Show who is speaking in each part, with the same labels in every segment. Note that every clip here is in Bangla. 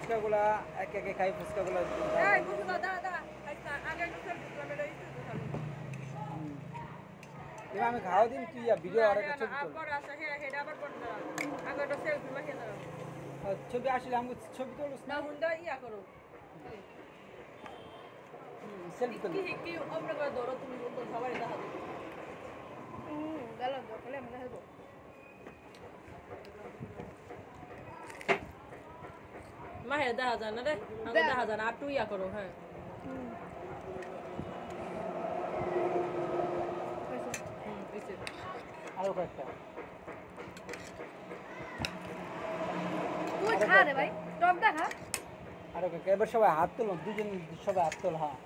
Speaker 1: ফুচকাগুলা একে একে খাই ফুচকাগুলা আমি খাওয়া দিন তুই ভিডিও আর একটা ছবি আসলে আমি ছবি তুলিস না সেলফি তুলি
Speaker 2: মাহের দেখা যায় না রে দেখা যায় না আর তুই করো হ্যাঁ
Speaker 1: আরো কয়েকটা
Speaker 3: তুই খা রে ভাই টক দেখা
Speaker 1: আরো কয়েকটা এবার সবাই হাত তোলো দুজন সবাই হাত তোল হ্যাঁ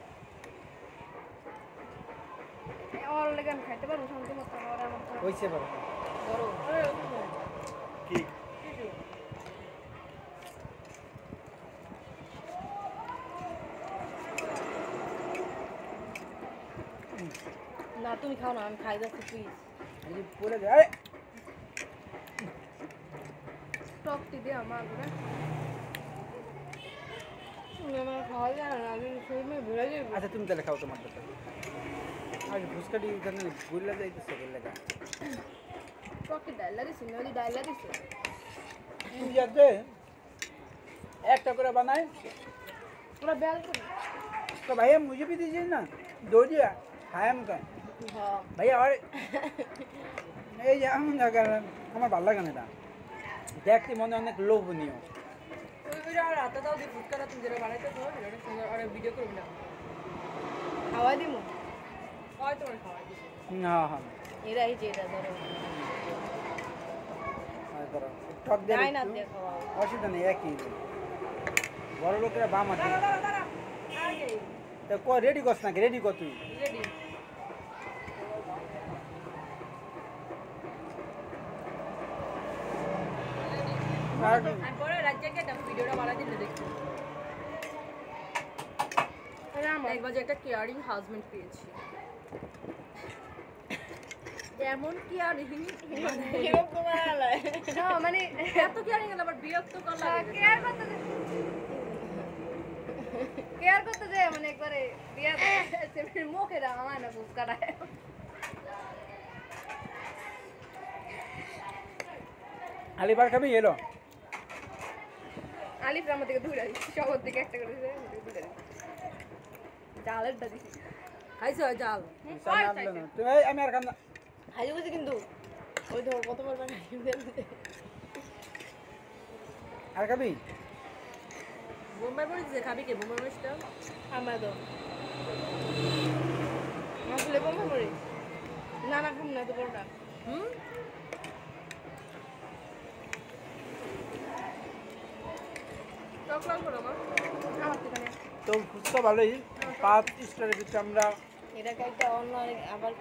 Speaker 3: ওর লেগে আমি খাইতে পারবো শান্তি মতো ওর আমার
Speaker 1: হইছে বড় কি
Speaker 2: না তুমি খাও না আমি খাই যাচ্ছি প্লিজ
Speaker 1: এই পড়ে যায়
Speaker 3: টক দিদি আমার করে
Speaker 2: আমার খাওয়া যায় না আমি শরীরে ভরে যাবে
Speaker 1: আচ্ছা তুমি তাহলে খাও তোমার দরকার আর ফুচকাটি এখানে গুল্লা যাইতেছে গুল্লা
Speaker 3: টক কি ডাইলা দিছি নদী ডাইলা দিছি
Speaker 1: ইন্ডিয়াতে একটা করে বানায়
Speaker 3: ওরা বেল করে
Speaker 1: तो भैया मुझे भी दीजिए ना दो दिया खाया मुझे
Speaker 2: হ্যাঁ
Speaker 1: भैया और এই যে আমার ভালো লাগে না এটা দেখতে মনে অনেক লোভনীয়
Speaker 2: ওই ভিডিও আর রাতে দাও দি ফুটকাটা তুমি যেটা বানাইতে তো এটা সুন্দর আর ভিডিও করব না খাওয়াই দিমু হয় তোমার খাওয়াই দিছি
Speaker 1: হ্যাঁ হ্যাঁ
Speaker 2: এরাই যে এটা ধরো
Speaker 1: টক দিয়ে
Speaker 2: তাই না দিয়ে খাওয়াও
Speaker 1: অসুবিধা নেই একই বড় লোকেরা বাম আছে
Speaker 2: দাঁড়া আগে
Speaker 1: তো রেডি করছ নাকি রেডি কর তুই
Speaker 2: রেডি আমি পরে রাজ্যকে একটা ভিডিওটা বানাই দিলে দেখো একবার যে একটা কেয়ারিং হাজবেন্ড পেয়েছি যেমন কেয়ারিং বিরক্ত করালে
Speaker 3: না মানে
Speaker 2: এত কেয়ারিং আবার বিরক্ত করা
Speaker 3: কেয়ার করতে যায় মানে একবারে বিয়া করতে মুখে দাও আমার না বুক কাটায়
Speaker 1: আলিবার খাবি এলো
Speaker 3: আলিফ আমার থেকে দূরে সবার দিকে একটা করে দূরে জালেরটা দিছি
Speaker 2: খাইছো জাল
Speaker 1: তুই আমি আর খাম না
Speaker 2: খাইছো গেছে কিন্তু ওই তো কতবার বানাই
Speaker 1: আর খাবি
Speaker 2: বোম্বাই মরিচ খাবি কে বোম্বাই মরিচটা আমার তো আসলে বোম্বাই মরিচ না না খাম না তো বড়টা টক লাগবে না
Speaker 3: আমার দোকানে
Speaker 1: তো ফুচকা ভালোই 5 স্টারের ভিতরে আমরা
Speaker 2: এটা একটা অন্য আবার